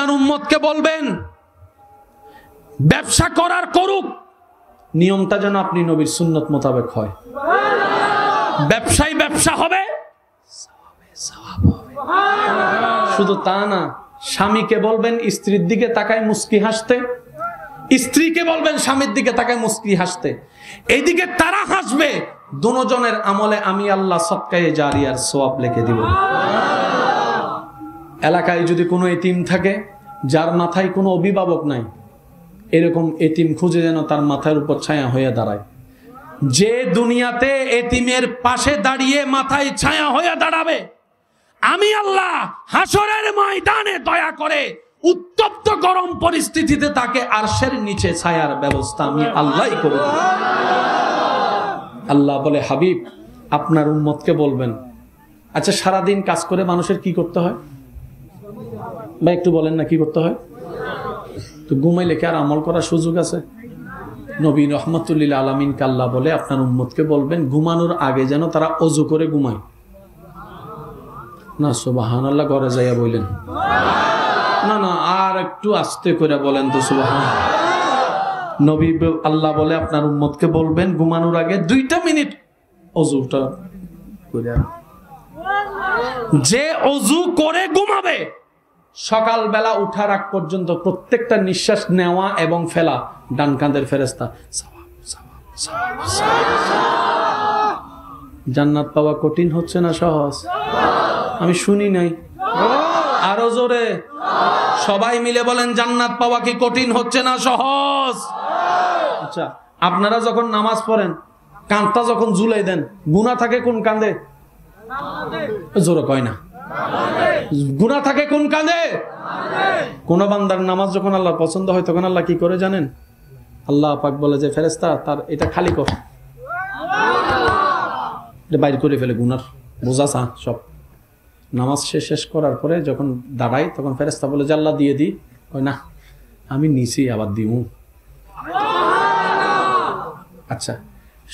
আপনার উম্মতকে বলবেন ব্যবসা করার করুক, নিয়মটা যেন আপনি নবীর সুন্নত মোতাবেক হয়। ব্যবসায় ব্যবসা হবে, শুধু তা না, স্বামীকে বলবেন স্ত্রীর দিকে তাকায় মুস্কি হাসতে, স্ত্রীকে বলবেন স্বামীর দিকে তাকায় মুস্কি হাসতে। এইদিকে তারা হাসবে, দুজনের আমলে আমি আল্লাহ সদকায়ে জারিয়ার সওয়াব লিখে দিব। এলাকায় যদি কোনো এতিম থাকে যার মাথায় কোনো অভিভাবক নাই, এরকম এতিম খুঁজে যেন তার মাথার উপর ছায়া হয়ে দাঁড়ায়। যে দুনিয়াতে এতিমের পাশে দাঁড়িয়ে মাথায় ছায়া হয়ে দাঁড়াবে, আমি আল্লাহ হাসরের ময়দানে দয়া করে উত্তপ্ত গরম পরিস্থিতিতে তাকে আরশের নিচে ছায়ার ব্যবস্থা আমি আল্লাহই করব। আল্লাহ বলে, হাবিব আপনার উম্মতকে বলবেন। আচ্ছা, সারাদিন কাজ করে মানুষের কি করতে হয় ভাই একটু বলেন না, কি করতে হয়? তো ঘুমাইলে কি আর আমল করার সুযোগ আছে? নবী রহমতুল্লিল আলামিনকে আল্লাহ বলে আপনার উম্মতকে বলবেন ঘুমানোর আগে যেন তারা ওযু করে ঘুমায়। না সুবহানাল্লাহ, ঘরে যাইয়া বললেন না না, আর একটু আস্তে করে বলেন তো সুবহান। নবী আল্লাহ বলে আপনার উম্মতকে বলবেন ঘুমানোর আগে 2 মিনিট ওযুটা করে। যে ওযু করে ঘুমাবে সকালবেলা উঠার আগ পর্যন্ত প্রত্যেকটা নিঃশ্বাস নেওয়া এবং ফেলা ডান কাঁধের ফেরেশতা জান্নাত পাওয়া কঠিন হচ্ছে না সহজ? আমি শুনি নাই, আরো জোরে সবাই মিলে বলেন জান্নাত পাওয়া কি কঠিন হচ্ছে না সহজ? আচ্ছা, আপনারা যখন নামাজ পড়েন কাঁধটা যখন ঝুলাই দেন, গুনাহ থাকে কোন কাঁধে? জোরে কয় না, গুনাহ থাকে কোন কাঁধে? কোন বান্দার নামাজ যখন আল্লাহর পছন্দ হয় তখন আল্লাহ কি করে জানেন? আল্লাহ পাক বলে যে ফেরেশতা তার এটা খালি কর, এটা বাইর করে ফেলে গুনার বোঝা সব। নামাজ শেষ করার পরে যখন দাঁড়ায় তখন ফেরেশতা বলে যে আল্লাহ দিয়ে দিই, কয় না আমি নিছি আবার দিব। আচ্ছা,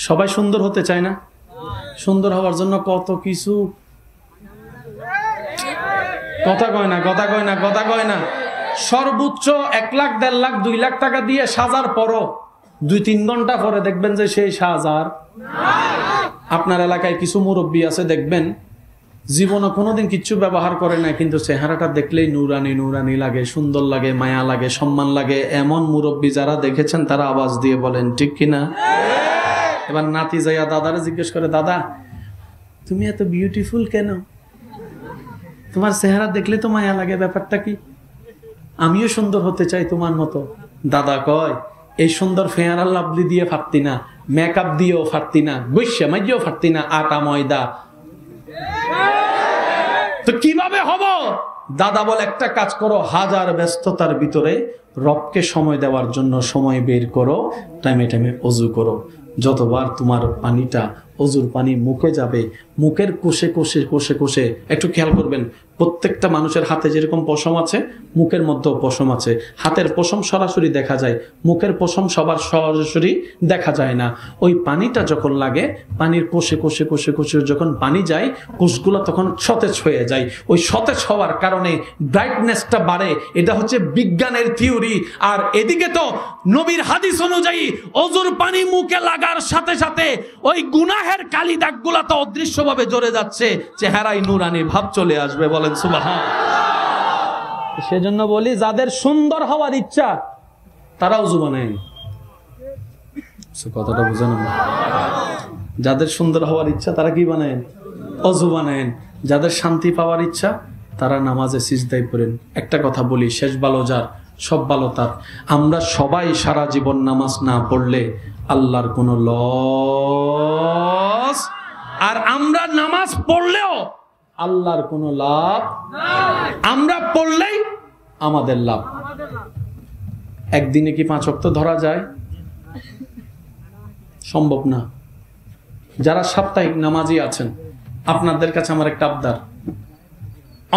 সবাই সুন্দর হতে চায় না? সুন্দর হওয়ার জন্য কত কিছু, কথা কয় না, কথা কয় না, কথা কয় না। সর্বোচ্চ 1 লাখ 1.5 লাখ 2 লাখ টাকা দিয়ে সাজার পরও 2-3 ঘন্টা পরে দেখবেন যে সেই সাজার। আপনার এলাকায় কিছু মুরব্বী আছে দেখবেন জীবনে কোনোদিন কিচ্ছু ব্যবহার করে না, কিন্তু চেহারাটা দেখলেই নুরানি নুরানি লাগে, সুন্দর লাগে, মায়া লাগে, সম্মান লাগে। এমন মুরব্বী যারা দেখেছেন তারা আওয়াজ দিয়ে বলেন ঠিক কিনা? এবার নাতি যাইয়া দাদারে জিজ্ঞেস করে, দাদা তুমি এত বিউটিফুল কেন? তোমার চেহারা দেখলে তো মায়া লাগে, ব্যাপারটা কি? আমিও সুন্দর হতে চাই তোমার মতো। দাদা কয় এই সুন্দর ফেয়ার লাভলি দিয়ে ফাটতি না, মেকআপ দিয়েও ফাটতি না, গৈসা মাইয়েও ফাটতি না, আটা ময়দা তো কিভাবে হব? দাদা বলে একটা কাজ করো, হাজার ব্যস্ততার ভিতরে রবকে সময় দেওয়ার জন্য সময় বের করো, টাইমে টাইমে ওযু করো। যতবার তোমার পানিটা ওযুর পানি মুখে যাবে, মুখের কোষে কোষে কোষে কোষে একটু খেয়াল করবেন, প্রত্যেকটা মানুষের হাতে যেরকম পশম আছে মুখের মধ্যেও পশম আছে। হাতের পশম সরাসরি দেখা যায়, মুখের পশম সবার সরাসরি দেখা যায় না। ওই পানিটা যখন লাগে, পানির কোষে কোষে কোষে কোষে যখন পানি যায়, কোষগুলো তখন সতেজ হয়ে যায়। ওই সতেজ হওয়ার কারণে ব্রাইটনেসটা বাড়ে। এটা হচ্ছে বিজ্ঞানের থিওরি। আর এদিকে তো নবীর হাদিস অনুযায়ী ওযুর পানি মুখে লাগার সাথে সাথে ওই গুনাহের কালি দাগগুলা তো অদৃশ্যভাবে জ্বরে যাচ্ছে, চেহারায় নুরানি ভাব চলে আসবে। বলেন সুবহান। সেজন্য বলি যাদের সুন্দর হওয়ার ইচ্ছা তারা ওযু বানায়। কথাটা বুঝেন? যাদের সুন্দর হওয়ার ইচ্ছা তারা কি বানায়? ওযু বানায়। যাদের শান্তি পাওয়ার ইচ্ছা তারা নামাজে সিজদায় পড়েন। একটা কথা বলি, শেষ ভালো যার সব ভালো তার। আমরা সবাই সারা জীবন নামাজ না পড়লে আল্লাহর কোনো লস, আর আমরা নামাজ পড়লেও আল্লাহর কোনো লাভ। আমরা পড়লেই আমাদের লাভ। একদিনে কি 5 ওয়াক্ত ধরা যায়? সম্ভব না। যারা সাপ্তাহিক নামাজি আছেন, আপনাদের কাছে আমার একটা আবদার,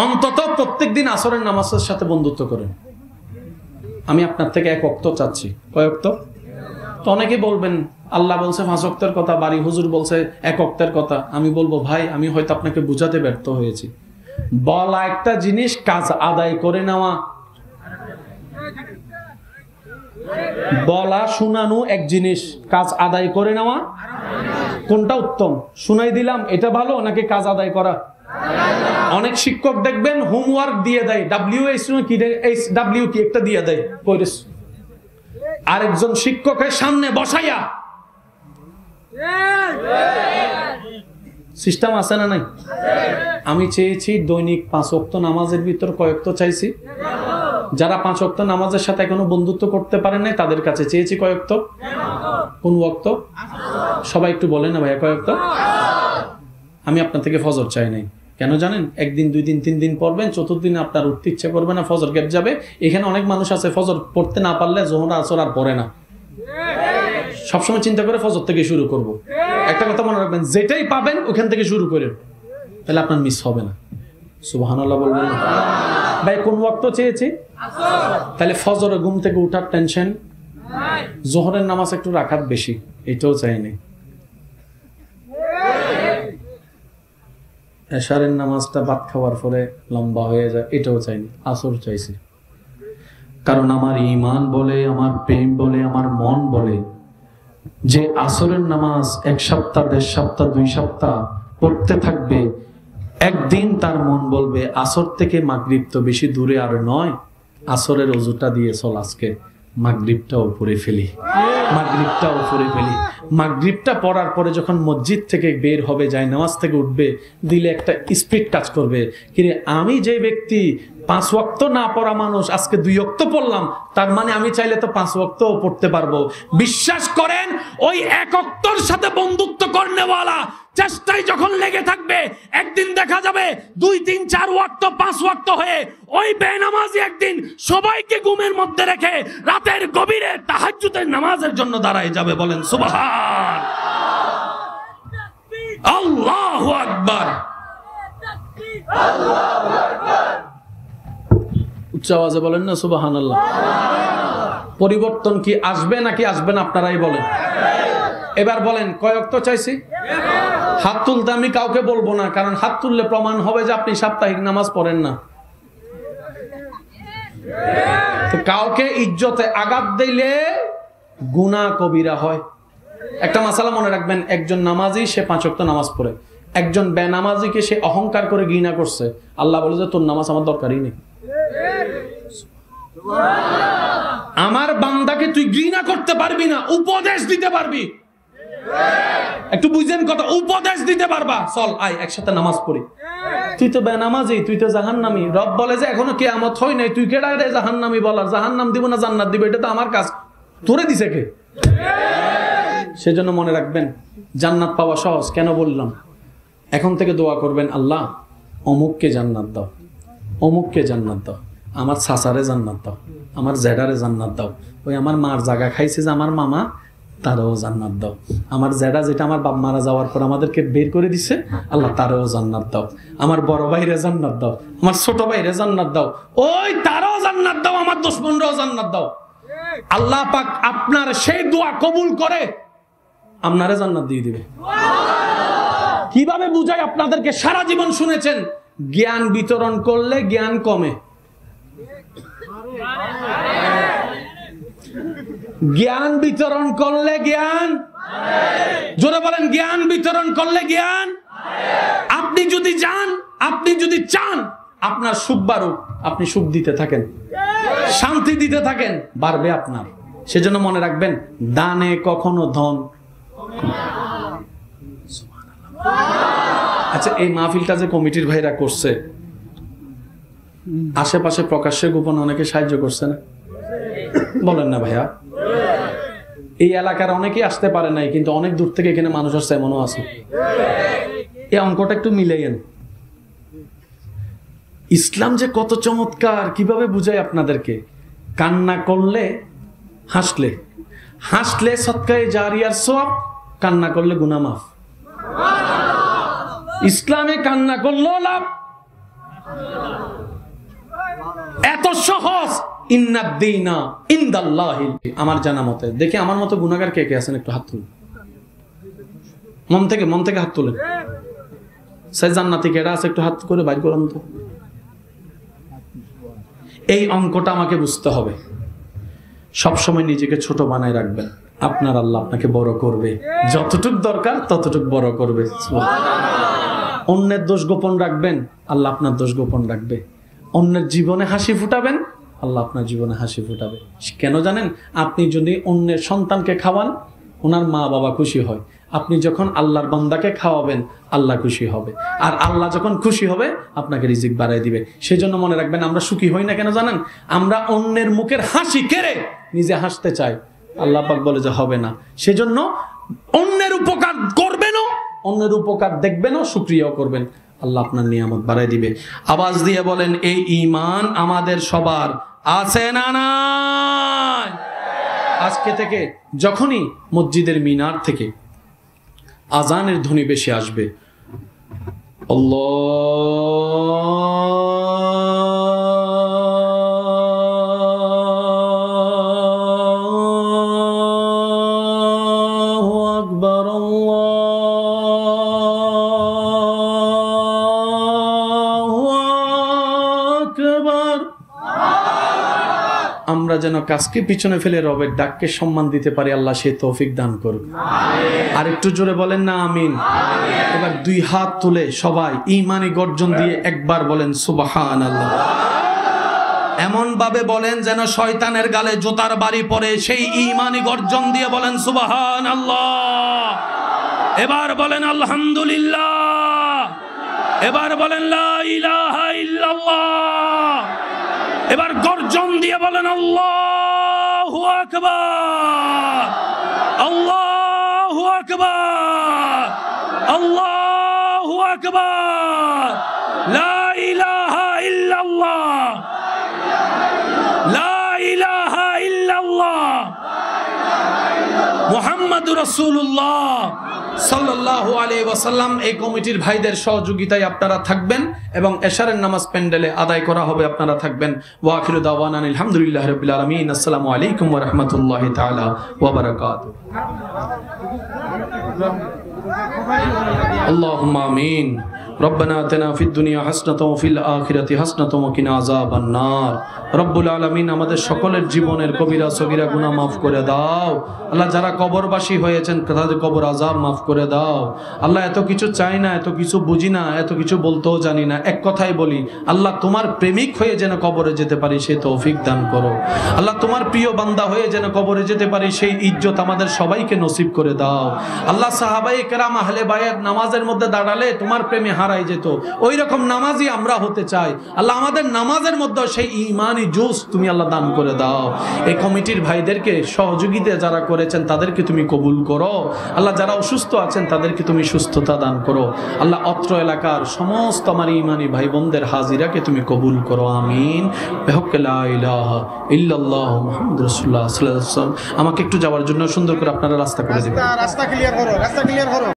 অন্তত প্রত্যেকদিন আসরের নামাজের সাথে বন্ধুত্ব করেন। আমি আপনার থেকে 1 ওয়াক্ত চাচ্ছি। কয় ওয়াক্ত? তো অনেকে বলবেন আল্লাহ বলছে 5 ওয়াক্তের কথা, বাড়ি হুজুর বলছে 1 ওয়াক্তের কথা। আমি বলবো ভাই, আমি হয়তো আপনাকে বুঝাতে ব্যর্থ হয়েছি। বলা একটা জিনিস, কাজ আদায় করে নেওয়া বলা শোনানো এক জিনিস, কাজ আদায় করে নেওয়া কোনটা উত্তম? শুনাই দিলাম এটা ভালো নাকি কাজ আদায় করা? অনেক শিক্ষক দেখবেন হোমওয়ার্ক দিয়ে দেয়, ডাব্লিউ কি একটা দিয়ে দেয়, আরেকজন শিক্ষকের সামনে বসাইয়া। সিস্টেম আছে না নাই? আমি চেয়েছি দৈনিক 5 ওয়াক্ত নামাজের ভিতর কয়েকটা চাইছি, যারা 5 ওয়াক্ত নামাজের সাথে এখনো বন্ধুত্ব করতে পারেন নাই তাদের কাছে চেয়েছি কয়েকটা। কোন ওয়াক্ত? সবাই একটু বলেন না ভাইয়া, কয়েকটা? আমি আপনার থেকে ফজর চাই নাই। কেন জানেন? একদিন, 2 দিন, 3 দিন পড়বেন, চতুর্থ দিন আপনার উঠতে ইচ্ছে করবে না, ফজর গ্যাপ যাবে। এখানে অনেক মানুষ আছে ফজর পড়তে না পারলে যোহর আসর আর পড়ে না, সবসময় চিন্তা করে ফজর থেকে শুরু করব। একটা কথা মনে রাখবেন, যেটাই পাবেন ওখান থেকে শুরু করেন, তাহলে আপনার মিস হবে না। সুবহানাল্লাহ বলবেন না ভাই? কোন ওয়াক্ত চেয়েছি? তাহলে ফজরে ঘুম থেকে উঠার টেনশন, যোহরের নামাজ একটু রাখাত বেশি, এটাও চাইনি। এশারের নামাজটা ভাত খাওয়ার পরে লম্বা হয়ে যায়, এটাও চাইনি। আসর চাইছি, কারণ আমার ঈমান বলে, আমার প্রেম বলে, আমার মন বলে যে আসরের নামাজ 1 সপ্তাহ, 1.5 সপ্তাহ, 2 সপ্তাহ পড়তে থাকবে, একদিন তার মন বলবে আসর থেকে মাগরিব তো বেশি দূরে আর নয়, আসরের ওযুটা দিয়ে চল আজকে মাগরিবটা উপরে ফেলি, মাগরিবটা উপরে ফেলি। মাগরিবটা পড়ার পরে যখন মসজিদ থেকে বের হবে, যায় নামাজ থেকে উঠবে, দিলে একটা স্পিড কাজ করবে, কিন্তু আমি যে ব্যক্তি 5 ওয়াক্ত না পড়া মানুষ, আজকে 2 ওয়াক্ত পড়লাম, তার মানে আমি চাইলে তো 5 ওয়াক্তও পড়তে পারবো। বিশ্বাস করেন, ওই 1 ওয়াক্তর সাথে বন্ধুত্ব করনেওয়ালা চেষ্টায় যখন লেগে থাকবে, একদিন দেখা যাবে 2, 3, 4 ওয়াক্ত 5 ওয়াক্ত হয়ে ওই বেনামাজি একদিন সবাইকে ঘুমের মধ্যে রেখে রাতের গভীরে তাহাজ্জুদের নামাজের জন্য দাঁড়ায় যাবে। বলেন সুবহান আল্লাহু আকবার। উচ্চ আওয়াজে বলেন না সুবহানাল্লাহ। পরিবর্তন কি আসবে নাকি আসবে না আপনারাই বলেন। এবার বলেন কয় ওয়াক্ত চাইছি? হাত তুলতে আমি কাউকে বলবো না, কারণ হাত তুললে প্রমাণ হবে যে আপনি সাপ্তাহিক নামাজ পড়েন না। তো কাউকে ইজ্জতে আঘাত দিলে গুনাহ কবিরা হয়। একটা মাসালা মনে রাখবেন, একজন নামাজি সে 5 ওয়াক্ত নামাজ পড়ে, একজন বেনামাজিকে সে অহংকার করে ঘৃণা করছে, আল্লাহ বলে যে তোর নামাজ আমার দরকারই নেই। আমার বান্দাকে তুই ঘৃণা করতে পারবি না, উপদেশ দিতে পারবি। একটু বুঝেন কথা, উপদেশ দিতে পারবা, চল আয় একসাথে নামাজ পড়ি। তুই তো বেনামাজি, তুই তো জাহান্নামী। রব বলে যে এখনো কিয়ামত হয় নাই, তুই কেডা রে জাহান্নামী বলার? জাহান্নাম দিব না জান্নাত দিব, এটা তো আমার কাজ, তোরে দিছে কে? সেজন্য মনে রাখবেন, জান্নাত পাওয়া সহজ। কেন বললাম? এখন থেকে দোয়া করবেন, আল্লাহ অমুককে জান্নাত দাও, অমুককে জান্নাত দাও, আমার সাসারে জান্নাত দাও, আমার জেডারে জান্নাত দাও, ওই আমার মার জায়গা খাইছে যে আমার মামা, তারও জান্নাত দাও, আমার জেডা যেটা আমার বাপ মারা যাওয়ার পর আমাদেরকে বের করে দিছে, আল্লাহ তারও জান্নাত দাও, আমার বড় ভাইরে জান্নাত দাও, আমার ছোট ভাইরে জান্নাত দাও, ওই তারও জান্নাত দাও, আমার দুশমনরাও জান্নাত দাও। আল্লাহ পাক আপনার সেই দোয়া কবুল করে আপনারে জান্নাত দিয়ে দিবে। কিভাবে বুঝাই আপনাদেরকে? সারা জীবন শুনেছেন, জ্ঞান বিতরণ করলে জ্ঞান কমে, জ্ঞান বিতরণ করলে জ্ঞান, জোরে বলেন, জ্ঞান বিতরণ করলে জ্ঞান। আপনি যদি চান, আপনি যদি চান আপনার সুখ বাড়ুক, আপনি সুখ দিতে থাকেন, শান্তি দিতে থাকেন, বাড়বে আপনার। সেজন্য মনে রাখবেন, দানে কখনো ধন। আচ্ছা, এই মাহফিলটা যে কমিটির ভাইরা করছে, আশেপাশে প্রকাশ্যে গোপন অনেকে সাহায্য করছে না? বলেন না ভাইয়া? এই এলাকার অনেকেই আসতে পারে নাই, কিন্তু অনেক দূর থেকে এখানে মানুষ আসছে, এমনও আছে। এই অঙ্কটা একটু মিলাইয়েন। ইসলাম যে কত চমৎকার, কিভাবে বুঝাই আপনাদেরকে। কান্না করলে, হাসলে, হাসলে সদকায়ে জারিয়ার সওয়াব, কান্না করলে গুনাহ মাফ। ইসলামে কান্না করলেও লাভ, এত সহজ। ইন্নাদ-দীনা ইনদাল্লাহি। আমার জানা মতে, দেখি আমার মতো গুনাহগার কে কে আছেন, একটু হাত তুলুন, মন থেকে হাত তুলেন। সে জান্নাতি কেডা আছে, একটু হাত করে বাইর করুন তো। এই অঙ্কটা আমাকে বুঝতে হবে। সবসময় নিজেকে ছোট বানায় রাখবেন, আপনার আল্লাহ আপনাকে বড় করবে, যতটুক দরকার ততটুক বড় করবে। অন্যের দোষ গোপন রাখবেন, আল্লাহ আপনার দোষ গোপন রাখবে। অন্যের জীবনে হাসি ফুটাবেন, আল্লাহ আপনার জীবনে হাসি ফুটাবে। কেন জানেন? আপনি যদি অন্যের সন্তানকে খাওয়ান, ওনার মা বাবা খুশি হয়। আপনি যখন আল্লাহর বান্দাকে খাওয়াবেন, আল্লাহ খুশি হবে। আর আল্লাহ যখন খুশি হবে, আপনাকে রিজিক বাড়ায় দিবে। সেজন্য মনে রাখবেন, আমরা সুখী হই না কেন জানেন? আমরা অন্যের মুখের হাসি কেড়ে নিজে হাসতে চাই। আল্লাহ পাক বলে যে হবে না। সেজন্য অন্যের উপকার করবেনও, অন্যের উপকার দেখবেনও, শুকরিয়াও করবেন, আল্লাহ আপনার নিয়ামত বাড়ায় দিবে। আওয়াজ দিয়ে বলেন, এই ঈমান আমাদের সবার আছে না নাই? আজকে থেকে যখনই মসজিদের মিনার থেকে আজানের ধ্বনি বেশি আসবে, আল্লাহু আকবার, আল্লাহু আকবার, আমরা যেন কাজকে পিছনে ফেলে রবের ডাককে সম্মান দিতে পারি। আল্লাহ সে তৌফিক দান করুক। আর একটু জোরে বলেন না আমিন। এবার দুই হাত তুলে সবাই ঈমানি গর্জন দিয়ে একবার বলেন সুবহানাল্লাহ। এমন ভাবে বলেন যেন শয়তানের গালে জুতার বাড়ি পড়ে, সেই ঈমানি গর্জন দিয়ে বলেন সুবহানাল্লাহ। এবার বলেন আলহামদুলিল্লাহ। এবার বলেন লা ইলাহা ইল্লাল্লাহ। এবার গর্জন দিয়ে বলেন আল্লাহু আকবার, আল্লাহু আকবার, আল্লাহু আকবার, লা ইলাহা ইল্লাল্লাহ, লা ইলাহা ইল্লাল্লাহ, মুহাম্মাদুর রাসূলুল্লাহ সাল্লাল্লাহু আলাইহি ওয়াসাল্লাম। এই কমিটির ভাইদের সহযোগিতায় আপনারা থাকবেন এবং এশারের নামাজ প্যান্ডেলে আদায় করা হবে, আপনারা থাকবেন। ওয়া আখিরু দাওয়ানা আলহামদুলিল্লাহি রাব্বিল আলামিন। আসসালামু আলাইকুম ওয়া রাহমাতুল্লাহি তাআলা ওয়া বারাকাতুহু। আল্লাহুম্মা আমিন। ربنا آتنا في الدنيا حسنة وفي الآخرة حسنة وقنا عذاب النار। রব্বুল আলামিন আমাদের সকলের জীবনের কবিরা সগীরা গুনাহ মাফ করে দাও। আল্লাহ যারা কবরবাসী হয়েছেন তাদের কবর আযাব মাফ করে দাও। আল্লাহ এত কিছু চাই না, এত কিছু বুঝি না, এত কিছু বলতেও জানি না, এক কথাই বলি, আল্লাহ তোমার প্রেমিক হয়ে যেন কবরে যেতে পারি সেই তৌফিক দান করো। আল্লাহ তোমার প্রিয় বান্দা হয়ে যেন কবরে যেতে পারি সেই ইজ্জত আমাদের সবাইকে নসিব করে দাও। আল্লাহ সাহাবায়ে কেরাম আহলে বায়াত নামাজের মধ্যে দাঁড়ালে তোমার প্রেমে হারাই যেত, ওই রকম নামাজি আমরা হতে চাই। আল্লাহ আমাদের নামাজের মধ্যে সেই ঈমানি জোশ তুমি আল্লাহ দান করে দাও। এই কমিটির ভাইদেরকে সহযোগিতা যারা করেছেন তাদেরকে তুমি কবুল করো। আল্লাহ যারা অসুস্থ আছেন তাদেরকে তুমি সুস্থতা দান করো। আল্লাহ অত্র এলাকার সমস্ত আমার ঈমানি ভাই বোনদের হাজিরাকে তুমি কবুল করো, আমিন। বিহক্কে লা ইলাহা ইল্লাল্লাহ মুহাম্মাদুর রাসূলুল্লাহ সাল্লাল্লাহু আলাইহি ওয়াসাল্লাম। আমাকে একটু যাওয়ার জন্য সুন্দর করে আপনারা রাস্তা করে দিবেন। রাস্তা ক্লিয়ার করো, রাস্তা ক্লিয়ার করো।